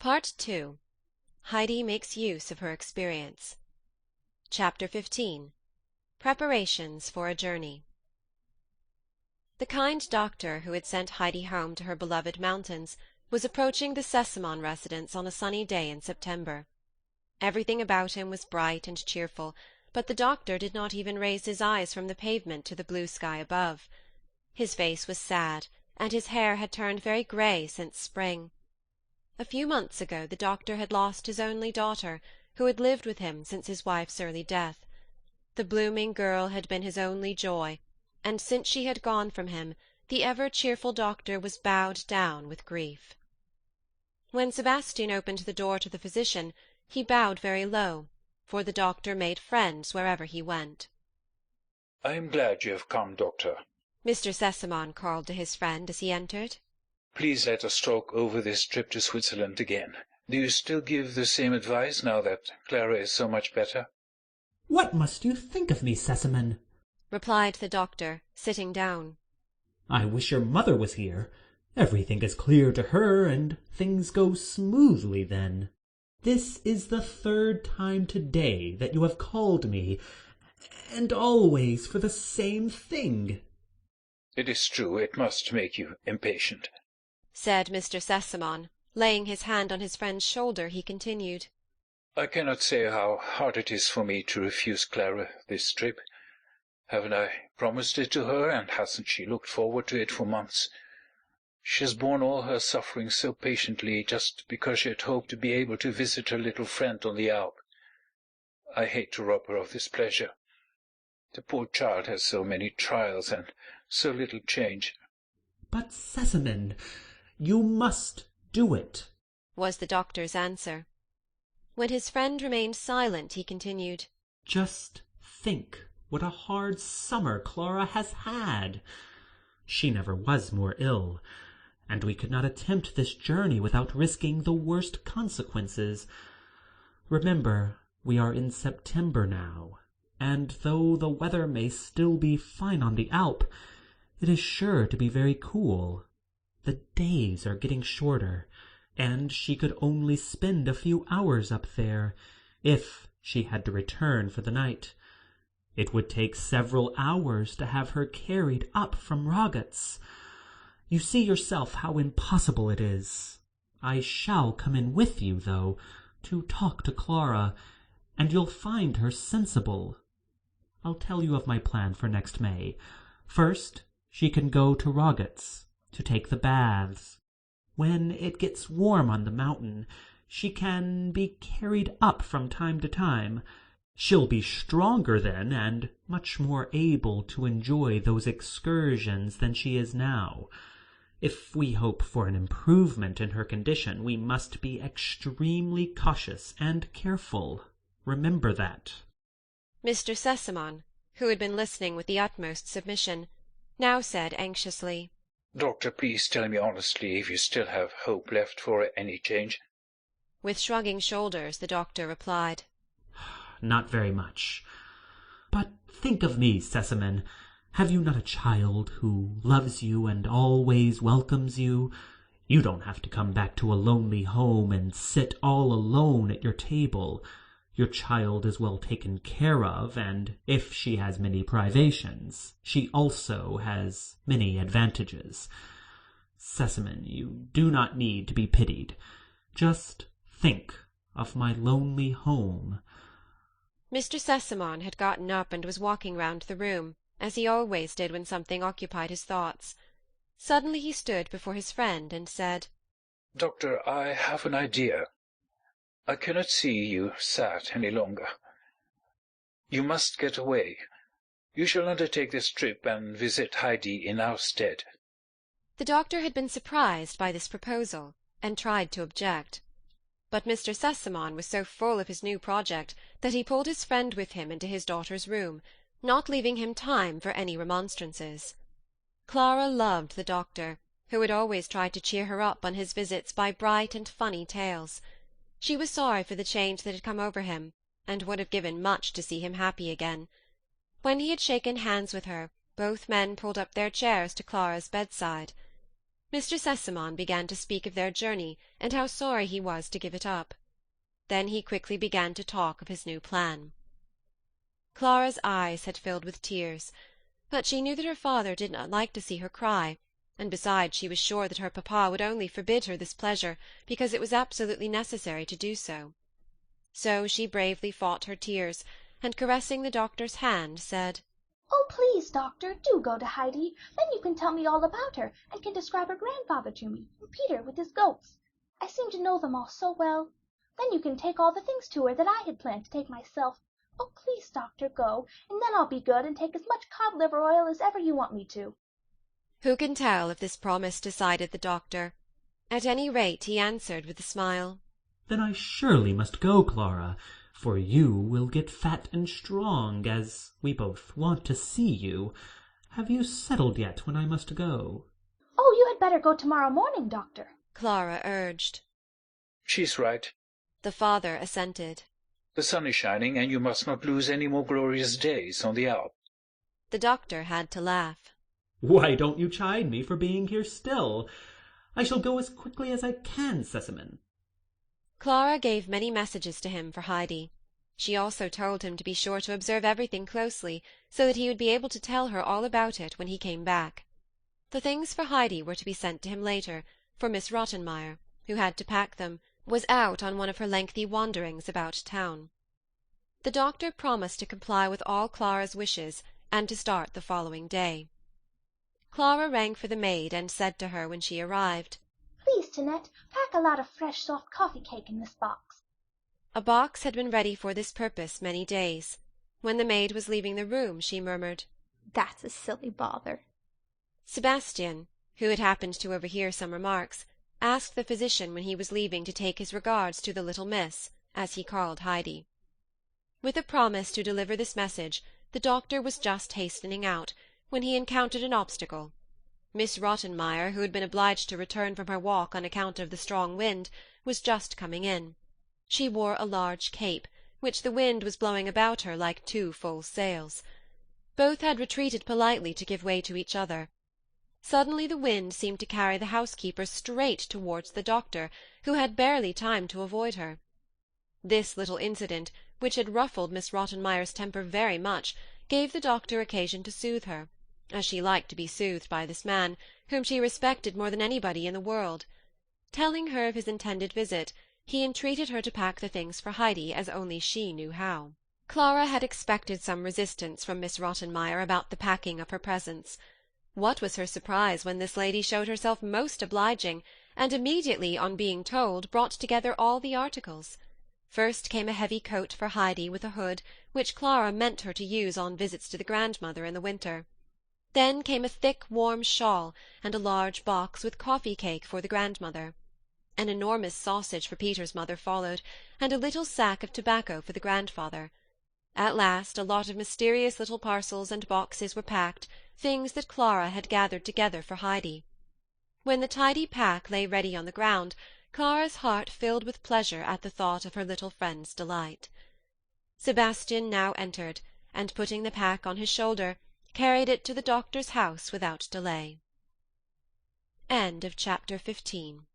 Part 2. Heidi makes use of her experience. Chapter 15. Preparations for a journey. The kind doctor who had sent Heidi home to her beloved mountains was approaching the Sesamon residence on a sunny day in September. Everything about him was bright and cheerful, but the doctor did not even raise his eyes from the pavement to the blue sky above. His face was sad, and his hair had turned very grey since spring. A few months ago the doctor had lost his only daughter, who had lived with him since his wife's early death. The blooming girl had been his only joy, and since she had gone from him, the ever-cheerful doctor was bowed down with grief. When Sebastian opened the door to the physician, he bowed very low, for the doctor made friends wherever he went. "I am glad you have come, doctor," Mr. Sesamon called to his friend as he entered. "Please let us talk over this trip to Switzerland again. Do you still give the same advice now that Clara is so much better?" "What must you think of me, Sesamon?" replied the doctor, sitting down. "I wish your mother was here. Everything is clear to her, and things go smoothly then. This is the third time to-day that you have called me, and always for the same thing." "It is true, it must make you impatient," said Mr. Sesamon. Laying his hand on his friend's shoulder, he continued, "I cannot say how hard it is for me to refuse Clara this trip. Haven't I promised it to her, and hasn't she looked forward to it for months? She has borne all her suffering so patiently just because she had hoped to be able to visit her little friend on the Alp. I hate to rob her of this pleasure. The poor child has so many trials and so little change." "But, Sesamon, you must do it," was the doctor's answer. When his friend remained silent, he continued, "Just think what a hard summer Clara has had. She never was more ill, and we could not attempt this journey without risking the worst consequences. Remember, we are in September now, and though the weather may still be fine on the Alp, it is sure to be very cool. The days are getting shorter, and she could only spend a few hours up there, if she had to return for the night. It would take several hours to have her carried up from Rogget's. You see yourself how impossible it is. I shall come in with you, though, to talk to Clara, and you'll find her sensible. I'll tell you of my plan for next May. First, she can go to Rogget's to take the baths. When it gets warm on the mountain, she can be carried up from time to time. She'll be stronger then, and much more able to enjoy those excursions than she is now. If we hope for an improvement in her condition, we must be extremely cautious and careful. Remember that." Mr. Sesamon, who had been listening with the utmost submission, now said anxiously, "Doctor, please tell me honestly if you still have hope left for any change." With shrugging shoulders, the doctor replied, "Not very much. But think of me, Sesamon. Have you not a child who loves you and always welcomes you? You don't have to come back to a lonely home and sit all alone at your table. Your child is well taken care of, and if she has many privations, she also has many advantages. Sesamon, you do not need to be pitied. Just think of my lonely home." Mr. Sesamon had gotten up and was walking round the room, as he always did when something occupied his thoughts. Suddenly he stood before his friend and said, "Doctor, I have an idea. I cannot see you sad any longer. You must get away. You shall undertake this trip and visit Heidi in our stead." The doctor had been surprised by this proposal, and tried to object. But Mr. Sesamon was so full of his new project that he pulled his friend with him into his daughter's room, not leaving him time for any remonstrances. Clara loved the doctor, who had always tried to cheer her up on his visits by bright and funny tales. She was sorry for the change that had come over him, and would have given much to see him happy again. When he had shaken hands with her, both men pulled up their chairs to Clara's bedside. Mr. Sesamon began to speak of their journey, and how sorry he was to give it up. Then he quickly began to talk of his new plan. Clara's eyes had filled with tears, but she knew that her father did not like to see her cry, and besides she was sure that her papa would only forbid her this pleasure because it was absolutely necessary to do so. So she bravely fought her tears, and caressing the doctor's hand, said, "Oh, please, doctor, do go to Heidi. Then you can tell me all about her, and can describe her grandfather to me, and Peter with his goats. I seem to know them all so well. Then you can take all the things to her that I had planned to take myself. Oh, please, doctor, go, and then I'll be good and take as much cod liver oil as ever you want me to." Who can tell if this promise decided the doctor? At any rate, he answered with a smile, "Then I surely must go, Clara, for you will get fat and strong, as we both want to see you. Have you settled yet when I must go?" "Oh, you had better go tomorrow morning, doctor," Clara urged. She's right. The father assented. The sun is shining, and you must not lose any more glorious days on the Alp. The doctor had to laugh. "Why don't you chide me for being here still? I shall go as quickly as I can, Sesamon." Clara gave many messages to him for Heidi. She also told him to be sure to observe everything closely, so that he would be able to tell her all about it when he came back. The things for Heidi were to be sent to him later, for Miss Rottenmeier, who had to pack them, was out on one of her lengthy wanderings about town. The doctor promised to comply with all Clara's wishes, and to start the following day. Clara rang for the maid, and said to her when she arrived, "Please, Tinette, pack a lot of fresh soft coffee cake in this box." A box had been ready for this purpose many days. When the maid was leaving the room, she murmured, "That's a silly bother." Sebastian, who had happened to overhear some remarks, asked the physician when he was leaving to take his regards to the little miss, as he called Heidi. With a promise to deliver this message, the doctor was just hastening out, when he encountered an obstacle. Miss Rottenmeier, who had been obliged to return from her walk on account of the strong wind, was just coming in. She wore a large cape, which the wind was blowing about her like 2 full sails. Both had retreated politely to give way to each other. Suddenly the wind seemed to carry the housekeeper straight towards the doctor, who had barely time to avoid her. This little incident, which had ruffled Miss Rottenmeier's temper very much, gave the doctor occasion to soothe her, as she liked to be soothed by this man, whom she respected more than anybody in the world. Telling her of his intended visit, he entreated her to pack the things for Heidi as only she knew how. Clara had expected some resistance from Miss Rottenmeier about the packing of her presents. What was her surprise when this lady showed herself most obliging, and immediately, on being told, brought together all the articles. First came a heavy coat for Heidi with a hood, which Clara meant her to use on visits to the grandmother in the winter. Then came a thick warm shawl, and a large box with coffee cake for the grandmother. An enormous sausage for Peter's mother followed, and a little sack of tobacco for the grandfather. At last a lot of mysterious little parcels and boxes were packed, things that Clara had gathered together for Heidi. When the tidy pack lay ready on the ground, Clara's heart filled with pleasure at the thought of her little friend's delight. Sebastian now entered, and putting the pack on his shoulder, carried it to the doctor's house without delay. End of chapter 15.